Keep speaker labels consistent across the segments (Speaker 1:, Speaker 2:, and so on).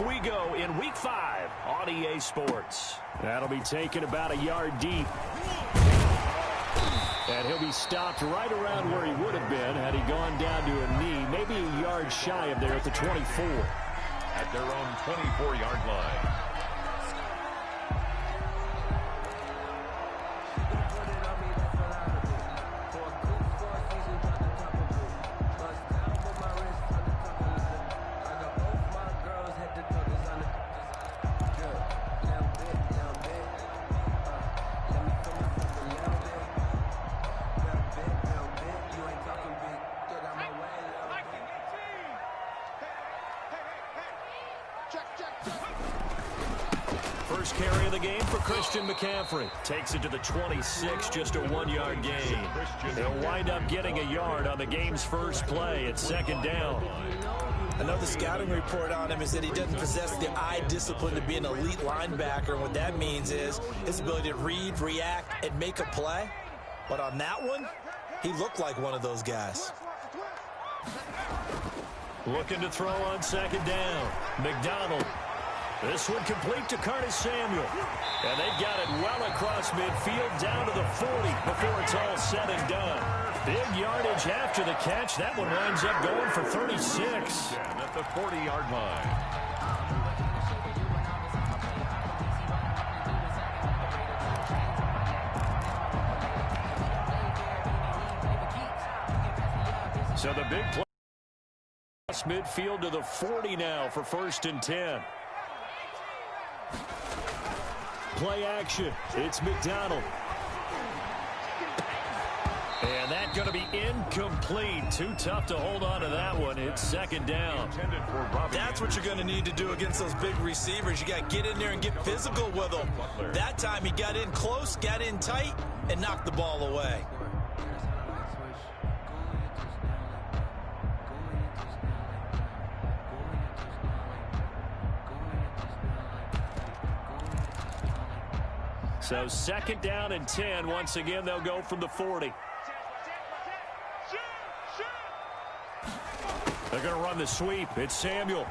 Speaker 1: off we go in Week 5 on EA Sports. That'll be taken about a yard deep. And he'll be stopped right around where he would have been had he gone down to a knee, maybe a yard shy of there at the 24.
Speaker 2: At their own 24-yard line.
Speaker 1: First carry of the game for Christian McCaffrey. Takes it to the 26, just a 1-yard gain. They'll wind up getting a yard on the game's first play. It's second down.
Speaker 3: Another scouting report on him is that he doesn't possess the eye discipline to be an elite linebacker. And what that means is his ability to read, react, and make a play. But on that one, he looked like one of those guys.
Speaker 1: Looking to throw on second down. McDonald. This one complete to Curtis Samuel. And they've got it well across midfield down to the 40 before it's all said and done. Big yardage after the catch. That one winds up going for 36.
Speaker 2: And at the 40-yard line.
Speaker 1: So the big play. Midfield to the 40 now for 1st and 10. Play action. It's McDonald. And that's going to be incomplete. Too tough to hold on to that one. It's second down.
Speaker 3: That's what you're going to need to do against those big receivers. You got to get in there and get physical with them. That time he got in close, got in tight, and knocked the ball away.
Speaker 1: So second down and 10. Once again, they'll go from the 40. They're going to run the sweep. It's Samuel.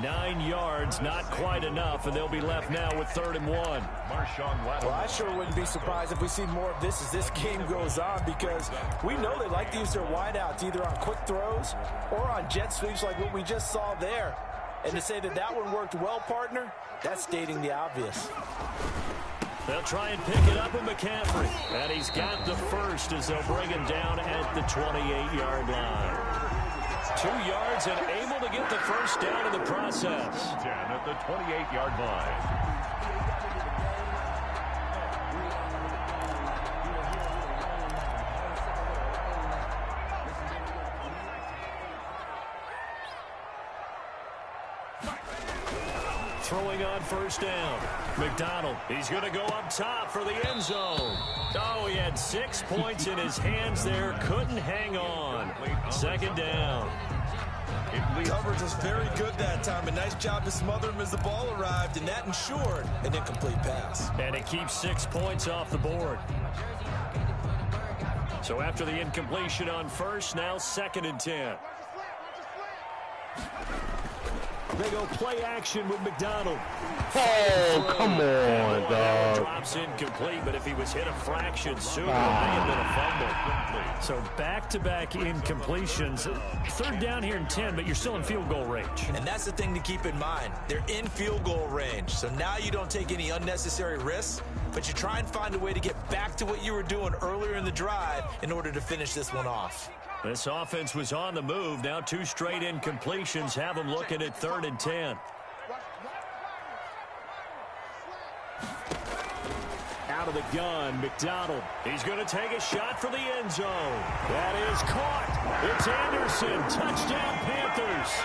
Speaker 1: 9 yards, not quite enough, and they'll be left now with 3rd and 1.
Speaker 4: Well, I sure wouldn't be surprised if we see more of this as this game goes on, because we know they like to use their wideouts either on quick throws or on jet sweeps like what we just saw there. And to say that that one worked well, partner, that's stating the obvious.
Speaker 1: They'll try and pick it up with McCaffrey. And he's got the first as they'll bring him down at the 28-yard line. 2 yards and able to get the first down in the process.
Speaker 2: 10 at the 28-yard line.
Speaker 1: Throwing on first down. McDonald, he's going to go up top for the end zone. Oh, he had 6 points in his hands there. Couldn't hang on. Second down.
Speaker 3: Coverage was very good that time. A nice job to smother him as the ball arrived, and that ensured an incomplete pass.
Speaker 1: And it keeps 6 points off the board. So after the incompletion on first, now 2nd and 10. They go play action with McDonald.
Speaker 5: Oh, come on, dog.
Speaker 1: Drops incomplete, but if he was hit a fraction sooner, it may have been a fumble. So back-to-back incompletions. 3rd down here and 10, but you're still in field goal range.
Speaker 3: And that's the thing to keep in mind. They're in field goal range. So now you don't take any unnecessary risks, but you try and find a way to get back to what you were doing earlier in the drive in order to finish this one off.
Speaker 1: This offense was on the move. Now 2 straight incompletions have them looking at 3rd and 10. Out of the gun, McDonald. He's going to take a shot for the end zone. That is caught. It's Anderson. Touchdown, Panthers.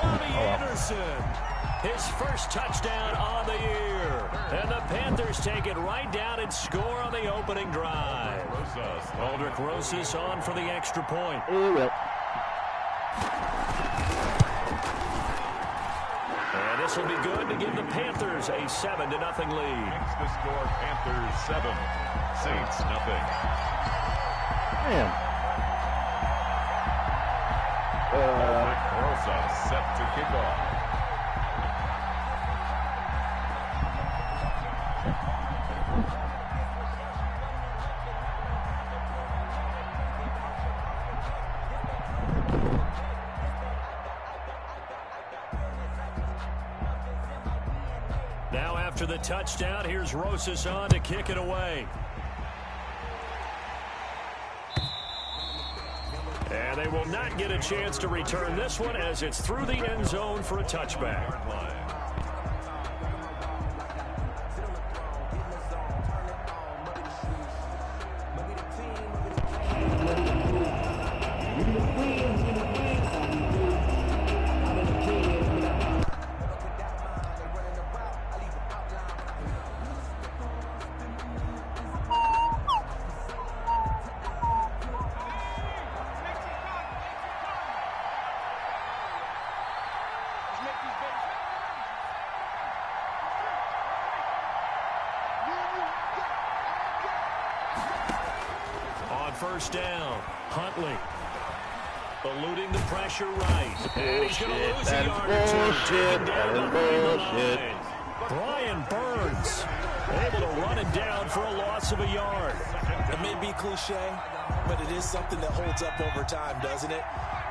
Speaker 1: Robbie Anderson. His first touchdown on the year. And the Panthers take it right down and score on the opening drive. Aldrich Rosas on for the extra point. And this will be good to give the Panthers a 7-0 lead.
Speaker 2: Makes the score Panthers 7, Saints nothing.
Speaker 5: Man.
Speaker 2: Rosa set to kick off.
Speaker 1: Now after the touchdown, here's Rosas on to kick it away. And they will not get a chance to return this one as it's through the end zone for a touchback. First down, Huntley eluding the pressure right. And he's going to lose a yard or two. Taken down behind the line. Brian Burns able to run it down for a loss of a yard.
Speaker 3: It may be cliche, but it is something that holds up over time, doesn't it?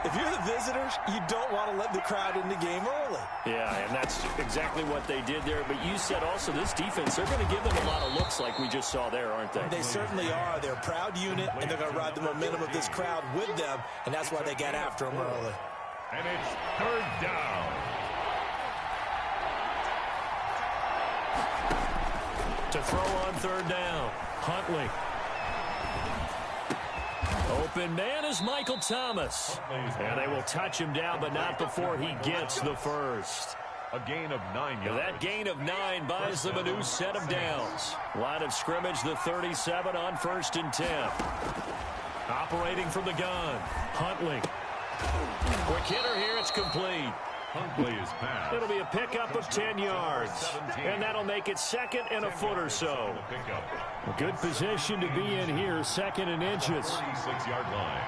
Speaker 3: If you're the visitors, you don't want to let the crowd in the game early.
Speaker 1: Yeah, and that's exactly what they did there. But you said also this defense, they're going to give them a lot of looks like we just saw there, aren't they?
Speaker 3: They certainly are. They're a proud unit, and they're going to ride the momentum of this crowd with them, and that's why they got after them early.
Speaker 2: And it's third down.
Speaker 1: To throw on third down, Huntley. Open man is Michael Thomas. And they will touch him down, but not before he gets the first.
Speaker 2: A gain of 9 yards.
Speaker 1: That gain of 9 buys them a new set of downs. Line of scrimmage, the 37 on 1st and 10. Operating from the gun, Huntley. Quick hitter here, it's complete.
Speaker 2: Huntley is passed.
Speaker 1: It'll be a pickup of 10 yards. And that'll make it second and a foot or so. A good position to be in here, second and inches.
Speaker 2: 36-yard line.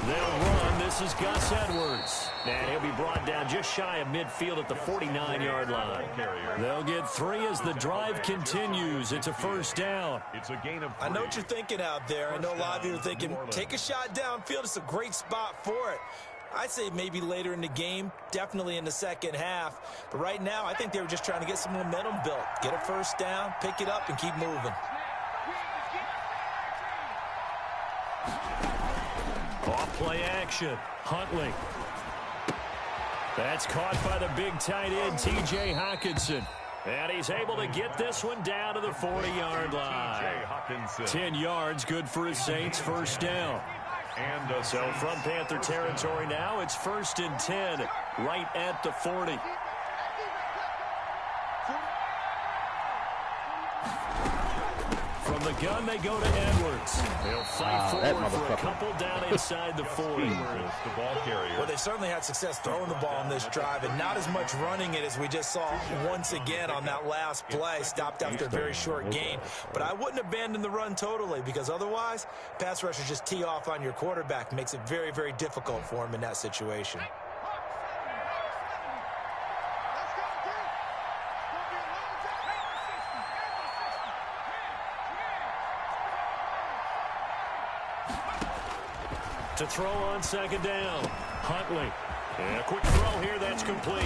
Speaker 1: They'll run. This is Gus Edwards. And he'll be brought down just shy of midfield at the 49-yard line. They'll get 3 as the drive continues. It's a first down.
Speaker 2: It's a gain of 3.
Speaker 3: I know what you're thinking out there. I know a lot of you are thinking, take a shot downfield. It's a great spot for it. I'd say maybe later in the game, definitely in the second half. But right now, I think they were just trying to get some momentum built. Get a first down, pick it up, and keep moving.
Speaker 1: Off play action. Huntley. That's caught by the big tight end, T.J. Hockenson. And he's able to get this one down to the 40-yard line. 10 yards, good for his Saints, first down.
Speaker 2: And
Speaker 1: so from Panther territory now, it's 1st and 10, right at the 40. From the gun, they go to Edwards. They'll fight forward for a couple down inside the 40.
Speaker 3: Well, they certainly had success throwing the ball on this drive, and not as much running it as we just saw once again on that last play. Stopped after a very short gain. But I wouldn't abandon the run totally, because otherwise, pass rushers just tee off on your quarterback. Makes it very, very difficult for him in that situation.
Speaker 1: To throw on second down, Huntley. And a quick throw here, that's complete.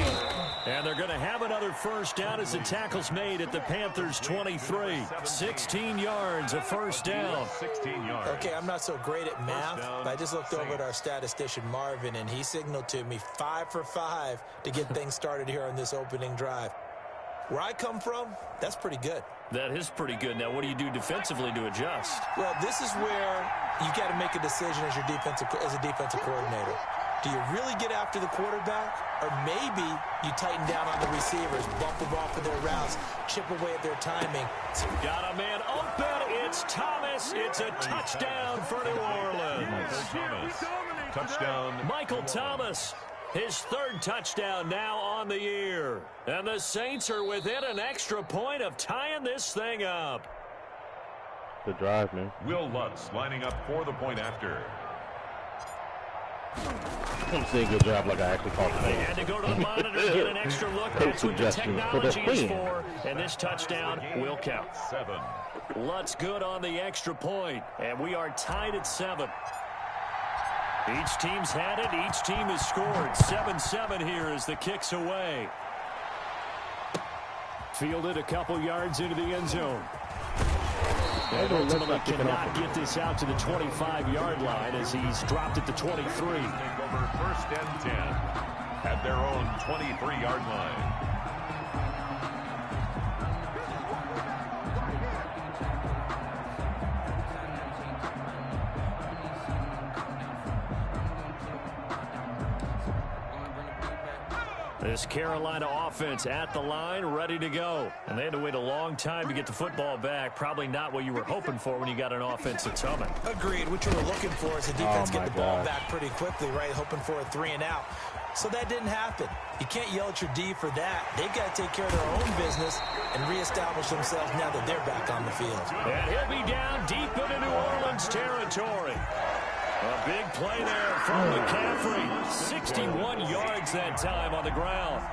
Speaker 1: And they're going to have another first down as the tackle's made at the Panthers' 23. 16 yards, a first down.
Speaker 2: 16 yards.
Speaker 3: Okay, I'm not so great at math, but I just looked over at our statistician, Marvin, and he signaled to me 5 for 5 to get things started here on this opening drive. Where I come from, that's pretty good.
Speaker 1: That is pretty good. Now, what do you do defensively to adjust?
Speaker 3: Well, this is where you got to make a decision as a defensive coordinator. Do you really get after the quarterback, or maybe you tighten down on the receivers, bump them off of their routes, chip away at their timing?
Speaker 1: Got a man open. It's Thomas. It's a touchdown for New Orleans.
Speaker 2: Touchdown.
Speaker 1: Michael Thomas. His third touchdown now on the year. And the Saints are within an extra point of tying this thing up.
Speaker 5: Good drive, man.
Speaker 2: Will Lutz lining up for the point after.
Speaker 5: I'm saying good job like I actually called it.
Speaker 1: They had to go to the monitor and get an extra look. That's what the technology is for. And this touchdown will count.
Speaker 2: 7.
Speaker 1: Lutz good on the extra point. And we are tied at 7. Each team's had it. Each team has scored. 7-7 here as the kick's away. Fielded a couple yards into the end zone. And ultimately cannot get this out to the 25-yard line as he's dropped at the 23.
Speaker 2: Take over first and 10 at their own 23-yard line.
Speaker 1: This Carolina offense at the line, ready to go. And they had to wait a long time to get the football back. Probably not what you were hoping for when you got an offense that's humming.
Speaker 3: Agreed. What you were looking for is the defense get the ball back pretty quickly, right? Hoping for a 3 and out. So that didn't happen. You can't yell at your D for that. They've got to take care of their own business and reestablish themselves now that they're back on the field.
Speaker 1: And he'll be down deep into New Orleans territory. A big play there from McCaffrey. 61 yards that time on the ground.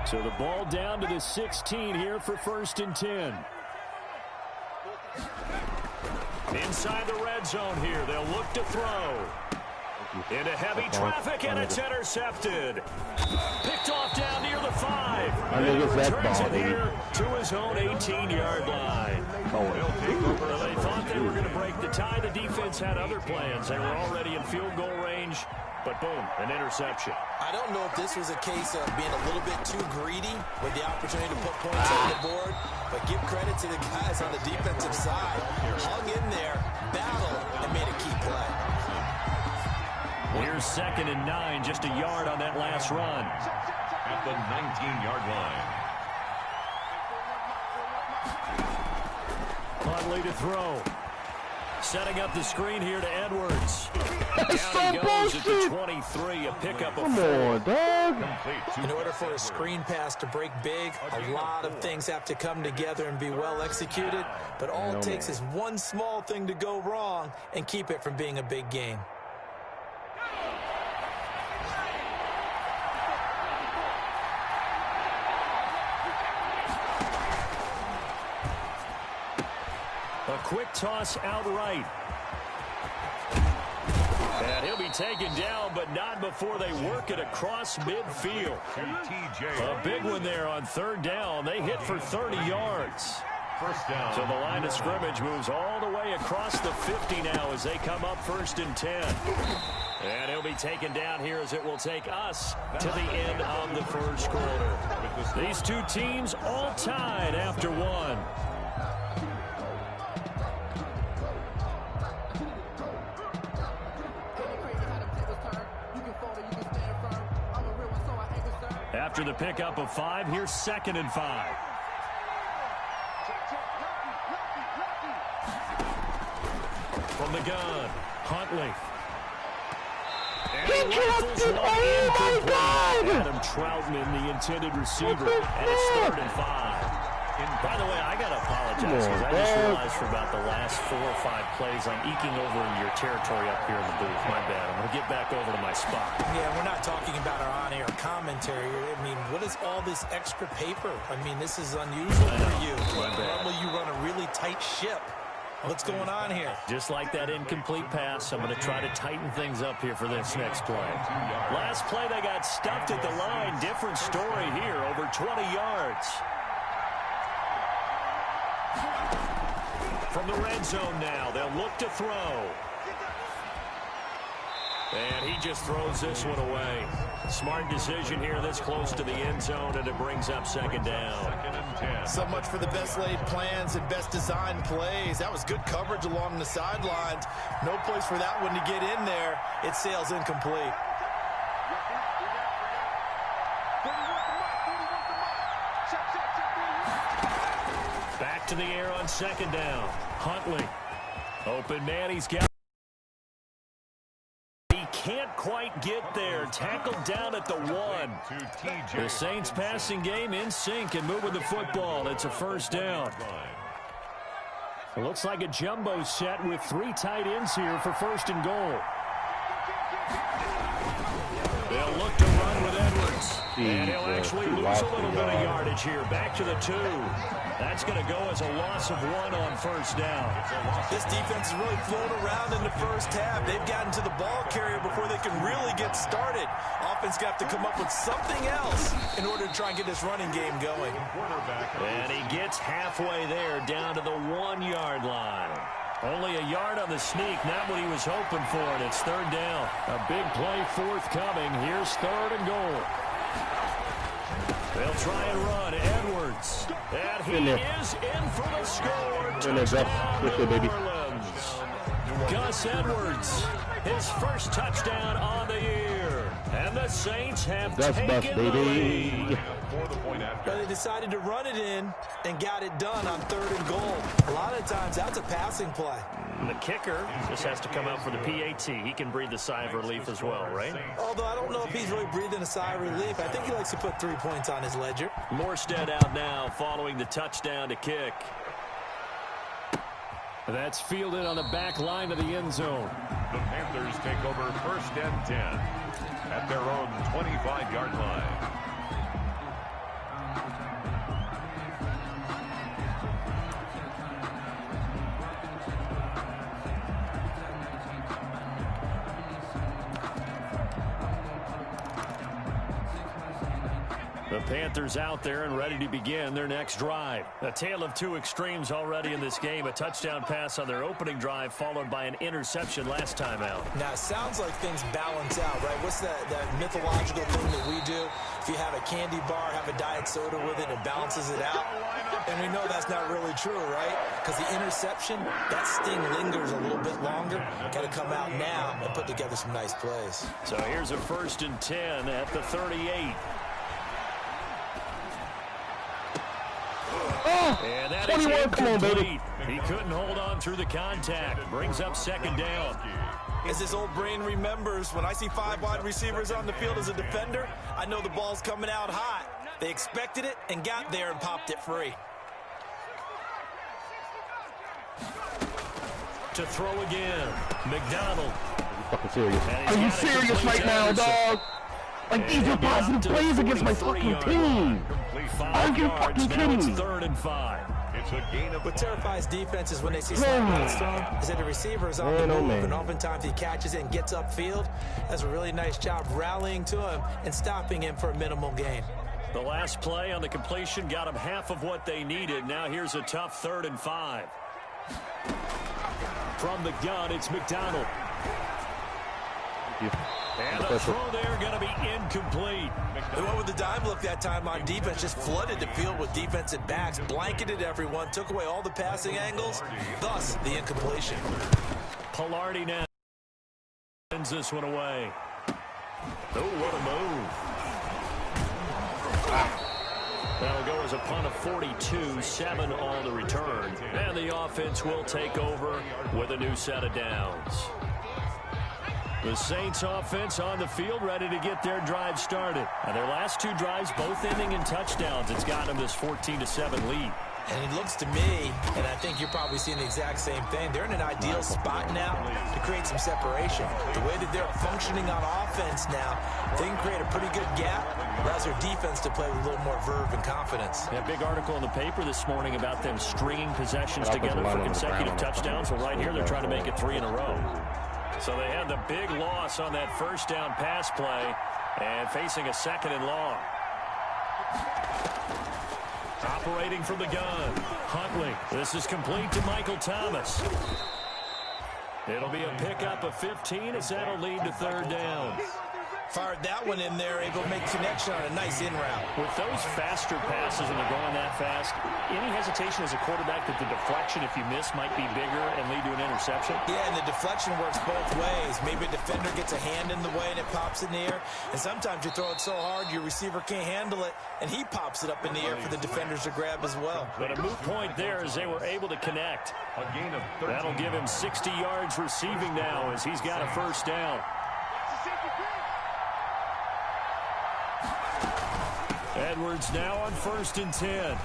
Speaker 1: So the ball down to the 16 here for first and 10. Inside the red zone here. They'll look to throw. Into heavy traffic, and it's intercepted. Picked off down near the 5. And he returns it here to his own 18-yard line. Well, they thought they were going to break the tie. The defense had other plans. They were already in field goal range, but boom, an interception.
Speaker 3: I don't know if this was a case of being a little bit too greedy with the opportunity to put points on the board, but give credit to the guys on the defensive side. Hung in there, battled, and made a key play.
Speaker 1: Here's 2nd and 9, just a yard on that last run.
Speaker 2: At the 19-yard line.
Speaker 1: Huntley to throw. Setting up the screen here to Edwards.
Speaker 5: That's
Speaker 1: Down he
Speaker 5: so
Speaker 1: goes at the
Speaker 5: bullshit.
Speaker 1: 23, a pickup of 4.
Speaker 5: Come on, dog.
Speaker 3: In order for a screen pass to break big, a lot of things have to come together and be well executed. But all it takes is one small thing to go wrong and keep it from being a big game. A quick toss outright. And he'll be taken down, but not before they work it across midfield. A big one there on 3rd down. They hit for 30 yards.
Speaker 2: First down.
Speaker 1: So the line of scrimmage moves all the way across the 50 now as they come up 1st and 10. And he'll be taken down here as it will take us to the end of the first quarter. These two teams all tied after one. After the pickup of 5, here's 2nd and 5. From the gun, Huntley. And
Speaker 5: He dropped it! Oh, my God!
Speaker 1: Adam Troutman, the intended receiver, and it's 3rd and 5. By the way, I got to apologize because I just realized for about the last 4 or 5 plays, I'm eking over into your territory up here in the booth. My bad. I'm going to get back over to my spot.
Speaker 3: Yeah, we're not talking about our on-air commentary. I mean, what is all this extra paper? I mean, this is unusual for you. Normally you run a really tight ship. What's going on here?
Speaker 1: Just like that incomplete pass, I'm going to try to tighten things up here for this next play. Last play, they got stuffed at the line. Different story here, over 20 yards. From the red zone now, they'll look to throw. And he just throws this one away. Smart decision here this close to the end zone, and it brings up 2nd down.
Speaker 2: 2nd and 10.
Speaker 3: So much for the best laid plans and best designed plays. That was good coverage along the sidelines. No place for that one to get in there. It sails incomplete.
Speaker 1: Back back to the air on second down. Huntley. Open man, he's got. He can't quite get there. Tackled down at the 1. The Saints passing game in sync and moving the football. It's a first down. It looks like a jumbo set with 3 tight ends here for first and goal. They'll look to run with Edwards. And he'll actually lose a little bit of yardage here. Back to the 2. That's going to go as a loss of 1 on first down.
Speaker 3: This defense is really flown around in the first half. They've gotten to the ball carrier before they can really get started. Offense got to come up with something else in order to try and get this running game going.
Speaker 1: And he gets halfway there, down to the 1-yard line. Only a yard on the sneak, not what he was hoping for, and it's third down. A big play forthcoming. Here's third and goal. They'll try and run. Edwards. And he is in for the score. Touchdown, New Orleans. Gus Edwards, his first touchdown on the year. And the Saints have taken the lead.
Speaker 3: Well, they decided to run it in and got it done on third and goal. A lot of times, that's a passing play.
Speaker 1: The kicker just has to come out for the PAT. He can breathe a sigh of relief as well, right?
Speaker 3: Although I don't know if he's really breathing a sigh of relief. I think he likes to put 3 points on his ledger.
Speaker 1: Morstead out now following the touchdown to kick. That's fielded on the back line of the end zone.
Speaker 2: The Panthers take over first and 10 at their own 25-yard line.
Speaker 1: The Panthers out there and ready to begin their next drive. A tale of 2 extremes already in this game. A touchdown pass on their opening drive followed by an interception last time out.
Speaker 3: Now, it sounds like things balance out, right? What's that mythological thing that we do? If you have a candy bar, have a diet soda with it, it balances it out. And we know that's not really true, right? Because the interception, that sting lingers a little bit longer. Got to come out now and put together some nice plays.
Speaker 1: So here's a first and 10 at the 38. And that 21, is come on, baby. He couldn't hold on through the contact. Brings up second down.
Speaker 3: As his old brain remembers, when I see 5 wide receivers on the field as a defender, I know the ball's coming out hot. They expected it and got there and popped it free.
Speaker 1: To throw again. McDonald.
Speaker 5: Fucking serious. Are you serious right now, dog? Like, these are positive plays against my fucking team. Are you fucking kidding me?
Speaker 1: Third and 5.
Speaker 2: It's a gain of
Speaker 3: what terrifies defenses when they see slap thrown is that the receiver is on the move, and oftentimes he catches it and gets upfield. Does a really nice job rallying to him and stopping him for a minimal gain.
Speaker 1: The last play on the completion got them half of what they needed. Now here's a tough 3rd and 5. From the gun, it's McDonald. And the throw there going to be incomplete.
Speaker 3: They went with the dive look that time on defense, just flooded the field with defensive backs, blanketed everyone, took away all the passing angles, thus the incompletion.
Speaker 1: Pilardi now sends this one away. Oh, what a move. That'll go as a punt of 42, 7 on the return. And the offense will take over with a new set of downs. The Saints offense on the field ready to get their drive started. And their last 2 drives both ending in touchdowns. It's got them this 14-7 lead.
Speaker 3: And it looks to me, and I think you're probably seeing the exact same thing, they're in an ideal spot now to create some separation. The way that they're functioning on offense now, they can create a pretty good gap, allows their defense to play with a little more verve and confidence.
Speaker 1: A big article in the paper this morning about them stringing possessions together for consecutive touchdowns. Well, right here, they're trying to make it 3 in a row. So they had the big loss on that first down pass play and facing a 2nd and long. Operating from the gun, Huntley. This is complete to Michael Thomas. It'll be a pickup of 15 as that'll lead to 3rd down.
Speaker 3: Fired that one in there, able to make connection on a nice in route.
Speaker 1: With those faster passes when they're going that fast, any hesitation as a quarterback that the deflection, if you miss, might be bigger and lead to an interception?
Speaker 3: Yeah, and the deflection works both ways. Maybe a defender gets a hand in the way and it pops in the air. And sometimes you throw it so hard your receiver can't handle it, and he pops it up in the air for the defenders to grab as well.
Speaker 1: But a moot point there as they were able to connect.
Speaker 2: A gain of 13.
Speaker 1: That'll give him 60 yards receiving now as he's got a first down. Edwards now on 1st and 10.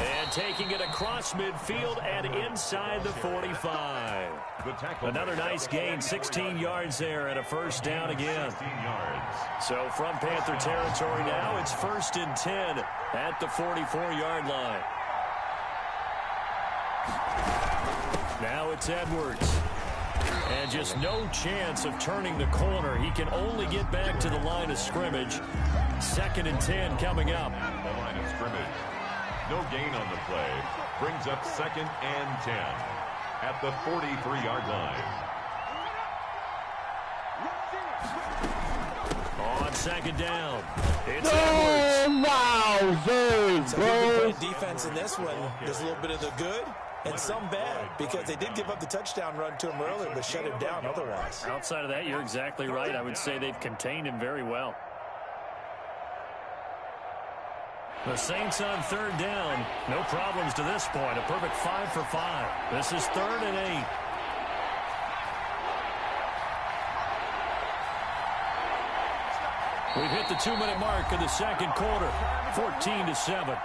Speaker 1: And taking it across midfield and inside the 45. Another nice gain, 16 yards there and a first down again. So from Panther territory now, it's 1st and 10 at the 44-yard line. Now it's Edwards. And just no chance of turning the corner. He can only get back to the line of scrimmage. 2nd and 10 coming up.
Speaker 2: The line of scrimmage. No gain on the play. Brings up 2nd and 10 at the 43-yard line.
Speaker 1: On 2nd down, it's Edwards.
Speaker 5: Wow, Zerg, bro.
Speaker 3: Defense in this one, there's a little bit of the good and some bad, because they did give up the touchdown run to him earlier, but shut him down otherwise.
Speaker 1: Outside of that, you're exactly right. I would say they've contained him very well. The Saints on 3rd down. No problems to this point. A perfect 5 for 5. This is 3rd and 8. We've hit the 2-minute mark in the 2nd quarter. 14-7.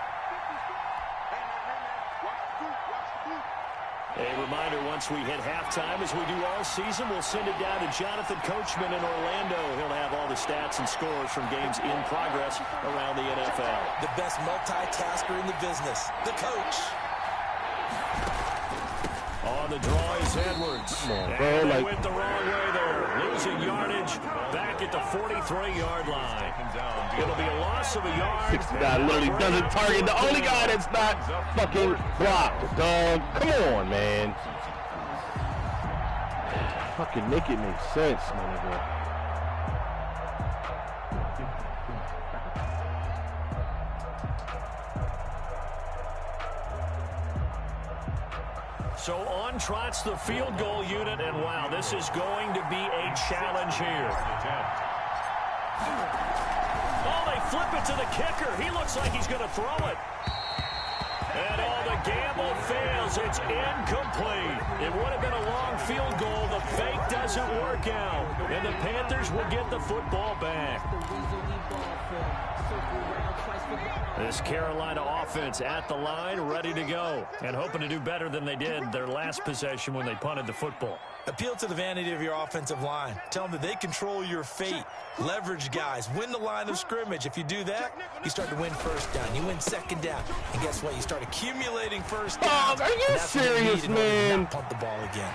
Speaker 1: A reminder, once we hit halftime, as we do all season, we'll send it down to Jonathan Coachman in Orlando. He'll have all the stats and scores from games in progress around the NFL.
Speaker 3: The best multitasker in the business, the coach.
Speaker 1: On the draw is Edwards. And they went the wrong way there. Losing yardage back at the 43-yard line. It'll be a loss of a yard.
Speaker 5: 6 guy literally doesn't target the only guy that's not fucking blocked, dog. Come on, man. Fucking make it make sense, my nigga.
Speaker 1: So on trots the field goal unit, and wow, this is going to be a challenge here. Oh, they flip it to the kicker. He looks like he's going to throw it. And the gamble fails. It's incomplete. It would have been a long field goal. The fake doesn't work out. And the Panthers will get the football back. This Carolina offense at the line, ready to go, and hoping to do better than they did their last possession when they punted the football.
Speaker 3: Appeal to the vanity of your offensive line. Tell them that they control your fate. Leverage guys. Win the line of scrimmage. If you do that, you start to win 1st down. You win 2nd down. And guess what? You start accumulating 1st downs.
Speaker 5: Oh, are you serious, man?
Speaker 3: Not punt the ball again.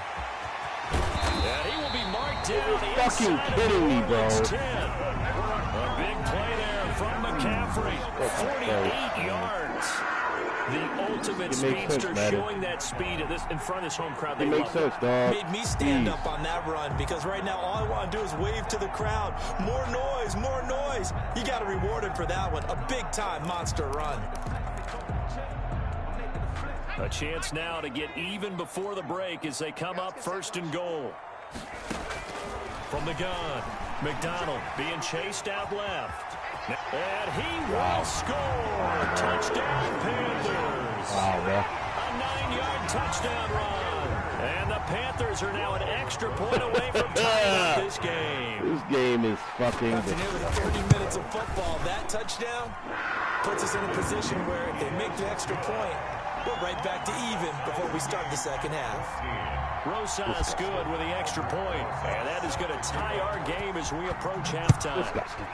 Speaker 1: And he will be marked down.
Speaker 5: You're fucking kidding me, bro.
Speaker 1: 10. A big play there from McCaffrey. 48 yards. The ultimate speedster showing that speed in front of this home crowd.
Speaker 5: It makes sense, dog.
Speaker 3: Made me stand up on that run, because right now all I want to do is wave to the crowd. More noise, more noise. You got to reward him for that one. A big-time monster run.
Speaker 1: A chance now to get even before the break as they come up 1st and goal. From the gun, McDonald being chased out left. And he will score. Touchdown, Panthers.
Speaker 5: Wow, man.
Speaker 1: A 9-yard touchdown run. And the Panthers are now an extra point away from tying up this game.
Speaker 5: This game is fucking...
Speaker 3: After nearly 30 minutes of football, that touchdown puts us in a position where if they make the extra point, we're right back to even before we start the 2nd half.
Speaker 1: Rosas good with the extra point, and that is going to tie our game as we approach halftime.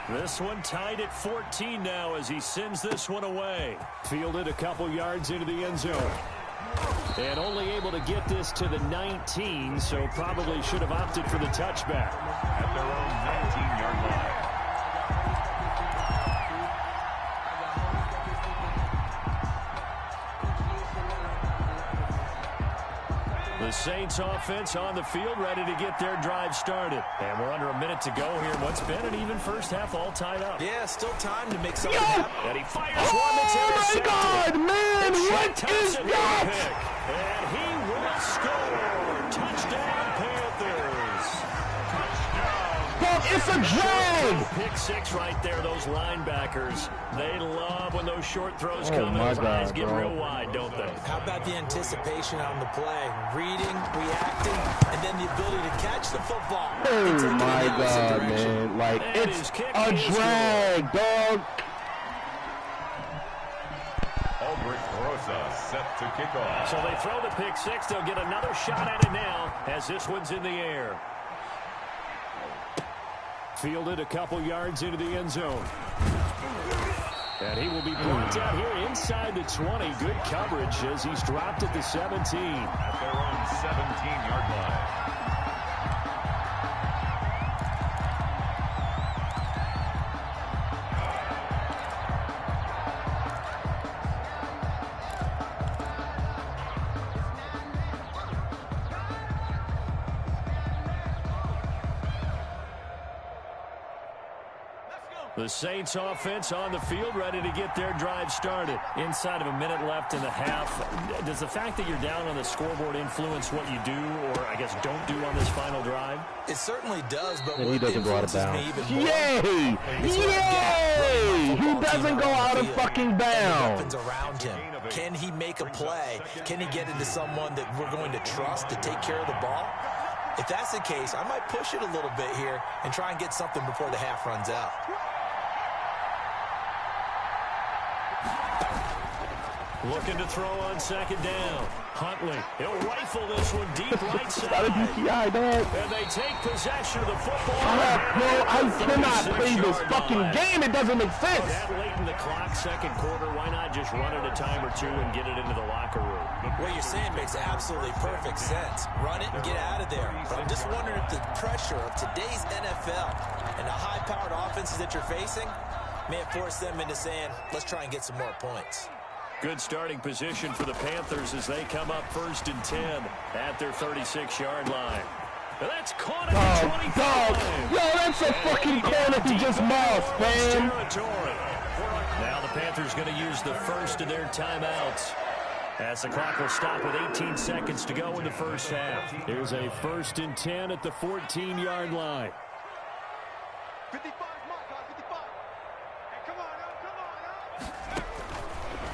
Speaker 1: This one tied at 14 now as he sends this one away. Fielded a couple yards into the end zone. And only able to get this to the 19, so probably should have opted for the touchback.
Speaker 2: At their own 19-yard line.
Speaker 1: The Saints offense on the field, ready to get their drive started. And we're under a minute to go here. What's been an even first half, all tied up.
Speaker 3: Yeah, still time to make something happen.
Speaker 1: And he fires one that's intercepted.
Speaker 5: Oh, my God, man. What is that?
Speaker 1: And he will score. Touchdown, Panthers.
Speaker 5: Dog, it's a drag.
Speaker 1: Pick six right there, those linebackers. They love when those short throws come and those eyes get real wide, don't they?
Speaker 3: How about the anticipation on the play? Reading, reacting, and then the ability to catch the football.
Speaker 5: Oh, my God, man. Like, it's a drag, dog.
Speaker 2: Set to kick off.
Speaker 1: So they throw the pick six. They'll get another shot at it now as this one's in the air. Fielded a couple yards into the end zone. And he will be brought down here inside the 20. Good coverage as he's dropped at the 17.
Speaker 2: At their own 17-yard line.
Speaker 1: The Saints offense on the field, ready to get their drive started. Inside of a minute left in the half. Does the fact that you're down on the scoreboard influence what you do, or I guess don't do on this final drive?
Speaker 3: It certainly does, but
Speaker 5: he doesn't go out of bounds.
Speaker 3: Yay!
Speaker 5: Yay! He doesn't go out of fucking bounds.
Speaker 3: Weapons around him. Can he make a play? Can he get into someone that we're going to trust to take care of the ball? If that's the case, I might push it a little bit here and try and get something before the half runs out.
Speaker 1: Looking to throw on second down. Huntley, he'll rifle this one deep right side.
Speaker 5: Not a DPI, dog.
Speaker 1: And they take possession of the football.
Speaker 5: Bro, I cannot play this fucking game. It doesn't make sense.
Speaker 1: That late in the clock, second quarter, why not just run it a time or two and get it into the locker room?
Speaker 3: What you're saying makes absolutely perfect sense. Run it and get out of there. But I'm just wondering if the pressure of today's NFL and the high-powered offenses that you're facing may have forced them into saying, let's try and get some more points.
Speaker 1: Good starting position for the Panthers as they come up 1st and 10 at their 36-yard line. That's caught at the 25.
Speaker 5: Yo, that's a fucking corner he just mouthed, man.
Speaker 1: Now the Panthers going to use the first of their timeouts as the clock will stop with 18 seconds to go in the first half. Here's a 1st and 10 at the 14-yard line.
Speaker 6: 55, Mark, 55. Hey, come on.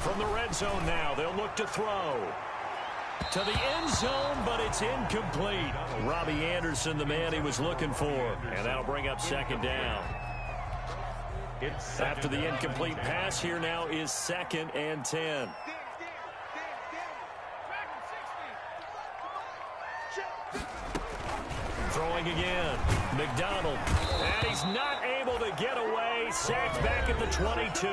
Speaker 1: From the red zone now, they'll look to throw. To the end zone, but it's incomplete. Robbie Anderson, the man he was looking for. And that'll bring up second down. After the incomplete pass, here now is 2nd and 10. Throwing again. McDonald. And he's not able to get away. Sacked back at the 22.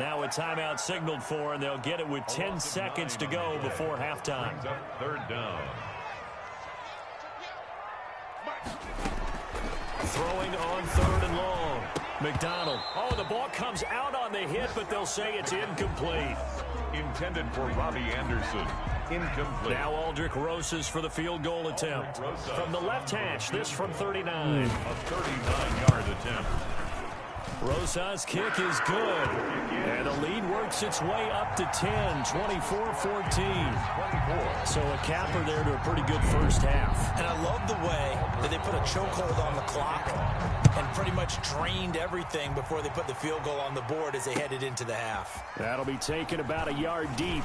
Speaker 1: Now a timeout signaled for, and they'll get it with 10 seconds to go before halftime.
Speaker 2: Third down.
Speaker 1: Throwing on 3rd and long. McDonald. Oh, the ball comes out on the hit, but they'll say it's incomplete.
Speaker 2: Intended for Robbie Anderson. Incomplete.
Speaker 1: Now Aldrich Rosas for the field goal attempt. From the left hash, this from 39.
Speaker 2: A 39-yard attempt.
Speaker 1: Rosas' kick is good. And the lead works its way up to 10, 24-14. So a capper there to a pretty good first half.
Speaker 3: And I love the way that they put a chokehold on the clock and pretty much drained everything before they put the field goal on the board as they headed into the half.
Speaker 1: That'll be taken about a yard deep.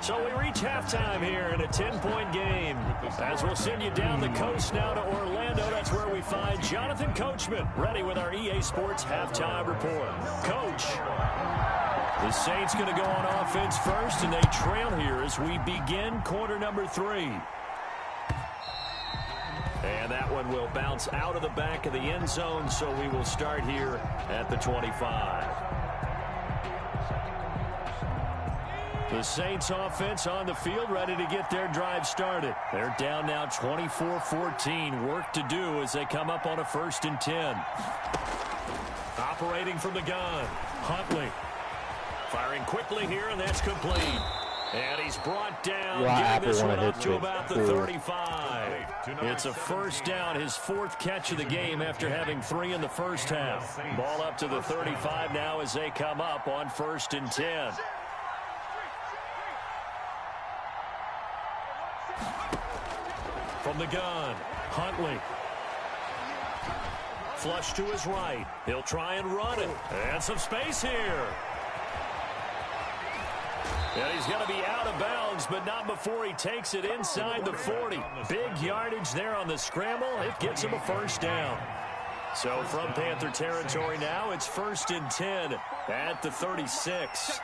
Speaker 1: So we reach halftime here in a 10-point game. As we'll send you down the coast now to Orlando, that's where we find Jonathan Coachman, ready with our EA Sports Halftime Report. Coach, the Saints going to go on offense first, and they trail here as we begin quarter number 3. And that one will bounce out of the back of the end zone, so we will start here at the 25. The Saints offense on the field, ready to get their drive started. They're down now 24-14. Work to do as they come up on a 1st and 10. Operating from the gun. Huntley. Firing quickly here, and that's complete. brought down,
Speaker 5: Well,
Speaker 1: getting this
Speaker 5: Apple
Speaker 1: one
Speaker 5: wanna
Speaker 1: up
Speaker 5: hit
Speaker 1: to
Speaker 5: it.
Speaker 1: about the
Speaker 5: Cool.
Speaker 1: 35. It's a first down, his 4th catch of the game after having 3 in the first half. Ball up to the 35 now as they come up on 1st and 10. From the gun, Huntley. Flush to his right. He'll try and run it. And some space here. And he's going to be out of bounds, but not before he takes it inside the 40. Big yardage there on the scramble. It gets him a first down. So from Panther territory now, it's 1st and 10 at the 36.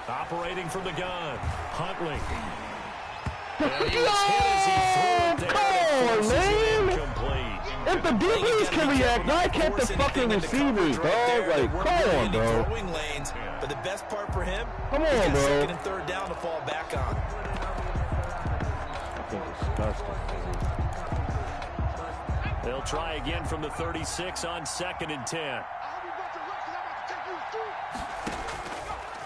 Speaker 1: Operating from the gun, Huntley. And he was hit as he threw it there.
Speaker 5: Come on, man.
Speaker 1: Incomplete.
Speaker 5: If the DBs can react, why can't the fucking receivers, dog? Like, come on, bro.
Speaker 3: Throwing lanes, but the best part for him,
Speaker 5: Come
Speaker 3: he's
Speaker 5: on,
Speaker 3: got
Speaker 5: bro.
Speaker 3: 2nd and 3rd down to fall back on.
Speaker 5: Fucking disgusting.
Speaker 1: They'll try again from the 36 on 2nd and 10.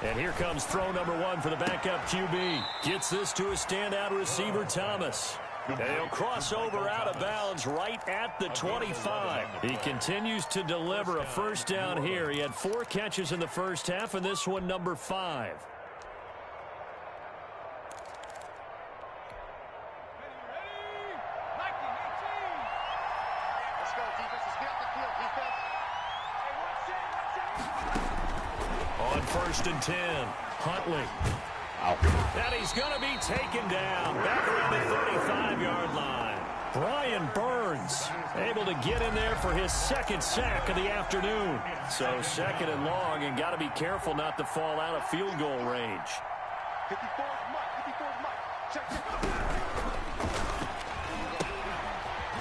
Speaker 1: And here comes throw number 1 for the backup QB. Gets this to a standout receiver, Thomas. And he'll cross over out of bounds right at the 25. He continues to deliver a first down here. He had 4 catches in the first half, and this one number 5.
Speaker 6: Let's go, defense. Let's get off the field, defense.
Speaker 1: On 1st and 10, Huntley. And he's going to be taken down back around the 35-yard line. Brian Burns able to get in there for his 2nd sack of the afternoon. So 2nd and long, and got to be careful not to fall out of field goal range.
Speaker 6: 54 is Mike. 54 is Mike. Check, check.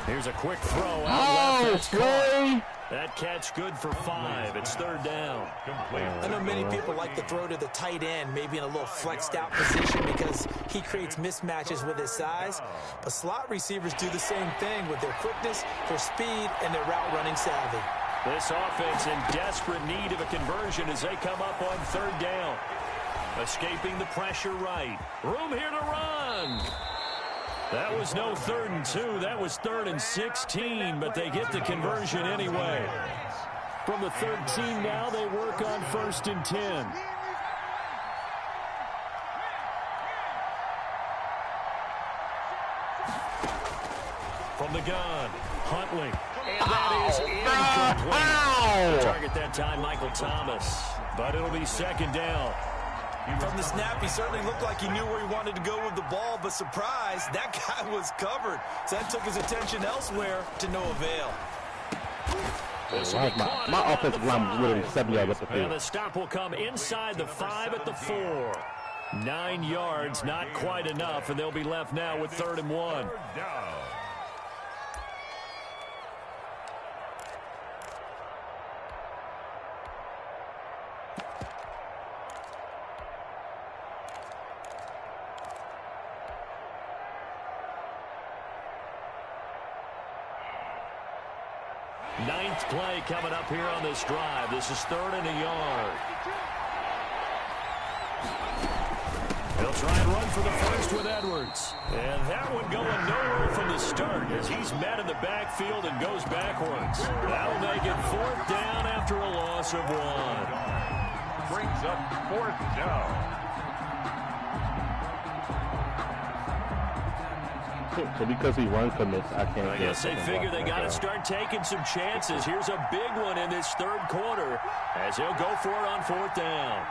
Speaker 1: Here's a quick throw out left. That's caught.
Speaker 5: Slay.
Speaker 1: That catch good for 5. It's 3rd down.
Speaker 3: I know many people like to throw to the tight end, maybe in a little flexed out position because he creates mismatches with his size. But slot receivers do the same thing with their quickness, their speed, and their route running savvy.
Speaker 1: This offense in desperate need of a conversion as they come up on 3rd down. Escaping the pressure right. Room here to run. That was no 3rd and 2. That was 3rd and 16, but they get the conversion anyway. From the 13 now, they work on 1st and 10. From the gun, Huntley. And that is incomplete. The target that time, Michael Thomas. But it'll be 2nd down.
Speaker 3: From the snap, he certainly looked like he knew where he wanted to go with the ball, but surprise, that guy was covered. So that took his attention elsewhere to no avail.
Speaker 5: My offensive line was literally 7 yards up the
Speaker 1: And
Speaker 5: field.
Speaker 1: the stop will come inside the 5 at the 4. 9 yards, not quite enough, and they'll be left now with 3rd and 1. Ninth play coming up here on this drive. This is 3rd and a yard. They'll try and run for the first with Edwards. And that one going nowhere from the start as he's met in the backfield and goes backwards. That'll make it 4th down after a loss of 1.
Speaker 2: Brings up 4th down.
Speaker 5: So because he run commits, I can't.
Speaker 1: I guess they figure they got to start taking some chances. Here's a big one in this 3rd quarter as he'll go for it on 4th down.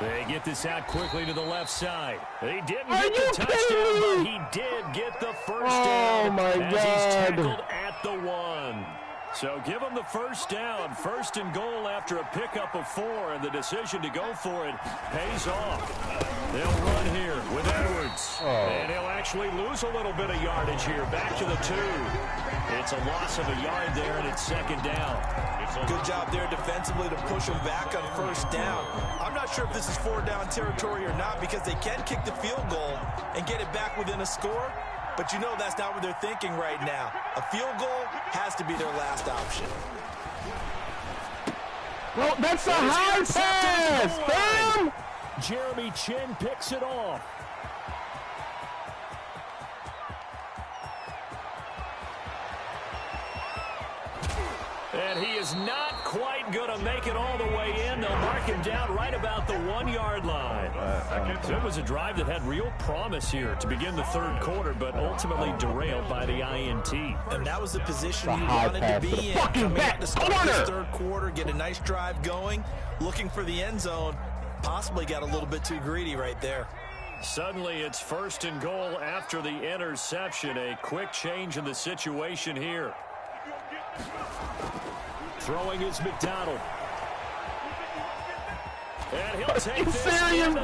Speaker 1: They get this out quickly to the left side. He didn't get the touchdown, but he did get the first down.
Speaker 5: Oh, my
Speaker 1: as
Speaker 5: God.
Speaker 1: he's tackled at the 1. So give them the first down, 1st and goal after a pickup of 4, and the decision to go for it pays off. They'll run here with Edwards, and he'll actually lose a little bit of yardage here, back to the 2. It's a loss of a yard there, and it's 2nd down.
Speaker 3: Good job there defensively to push him back on 1st down. I'm not sure if this is 4th down territory or not because they can kick the field goal and get it back within a score. But you know that's not what they're thinking right now. A field goal has to be their last option.
Speaker 5: Well, that's a high pass, fam!
Speaker 1: Jeremy Chin picks it off. And he is not quite going to make it all the way in. They'll mark him down right about the 1-yard line. It was a drive that had real promise here to begin the third quarter, but ultimately derailed by the INT.
Speaker 3: And that was the position you wanted to be in. Coming out to start this third quarter, get a nice drive going, looking for the end zone. Possibly got a little bit too greedy right there.
Speaker 1: Suddenly it's 1st and goal after the interception. A quick change in the situation here. Throwing is McDonald. And he'll take this.
Speaker 5: Serious, bro?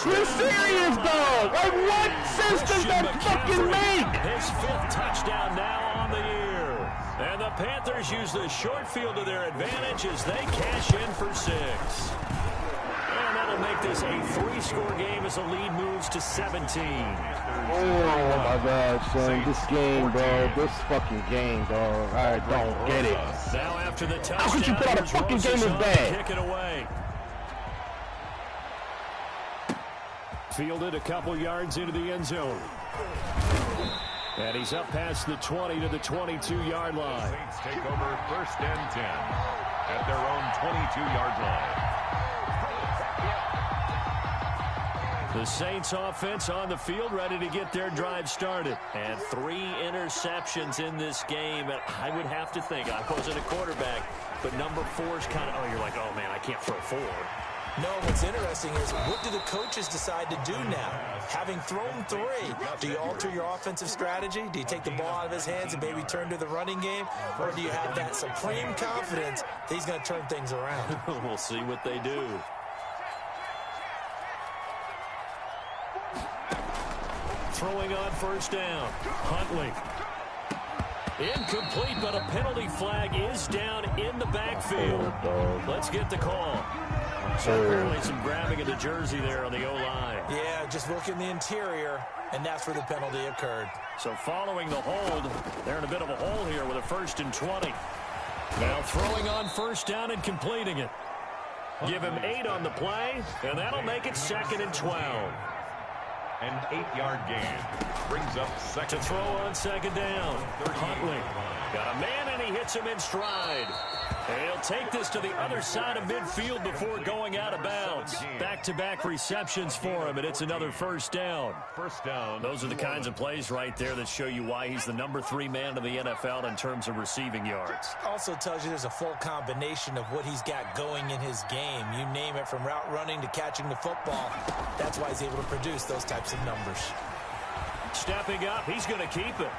Speaker 5: You're serious, dog? Like, what sense does that fucking make?
Speaker 1: His 5th touchdown now on the year. And the Panthers use the short field to their advantage as they cash in for 6. And that'll make this a 3-score game as the lead moves to 17.
Speaker 5: Oh my God, son. This game, bro. This fucking game, dog. I don't get it.
Speaker 1: Now after the touchdown,
Speaker 5: how could you put out a fucking game as bad?
Speaker 1: Kick it away. Fielded a couple yards into the end zone. And he's up past the 20 to the 22-yard line.
Speaker 2: Saints take over 1st and 10 at their own 22-yard line.
Speaker 1: The Saints offense on the field, ready to get their drive started. And 3 interceptions in this game. And I would have to think, I wasn't a quarterback, but number 4 is kind of, oh, you're like, oh, man, I can't throw 4.
Speaker 3: No, what's interesting is what do the coaches decide to do now? Having thrown 3, do you alter your offensive strategy? Do you take the ball out of his hands and maybe turn to the running game? Or do you have that supreme confidence that he's going to turn things around?
Speaker 1: We'll see what they do. Throwing on 1st down. Huntley. Incomplete, but a penalty flag is down in the backfield. Let's get the call. So apparently some grabbing of the jersey there on the O-line.
Speaker 3: Yeah, just look in the interior, and that's where the penalty occurred.
Speaker 1: So following the hold, they're in a bit of a hole here with a 1st and 20. Now throwing on 1st down and completing it. Give him 8 on the play, and that'll make it 2nd and 12.
Speaker 2: An 8-yard gain brings up 2nd.
Speaker 1: To throw on 2nd down. Huntley got a man, and he hits him in stride. And he'll take this to the other side of midfield before going out of bounds. Back-to-back receptions for him, and it's another 1st down.
Speaker 2: 1st down.
Speaker 1: Those are the kinds of plays right there that show you why he's the number 3 man in the NFL in terms of receiving yards.
Speaker 3: Also tells you there's a full combination of what he's got going in his game. You name it, from route running to catching the football. That's why he's able to produce those types of numbers.
Speaker 1: Stepping up, he's going to keep it.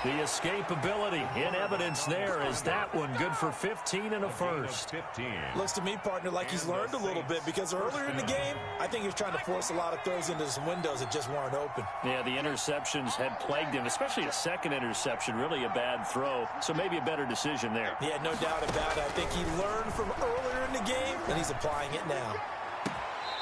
Speaker 1: The escapability in evidence there is that one good for 15 and a 1st.
Speaker 2: 15.
Speaker 3: Looks to me, partner, like he's learned a little bit, because earlier in the game, I think he was trying to force a lot of throws into some windows that just weren't open.
Speaker 1: Yeah, the interceptions had plagued him, especially a 2nd interception, really a bad throw. So maybe a better decision there.
Speaker 3: Yeah, no doubt about it. I think he learned from earlier in the game, and he's applying it now.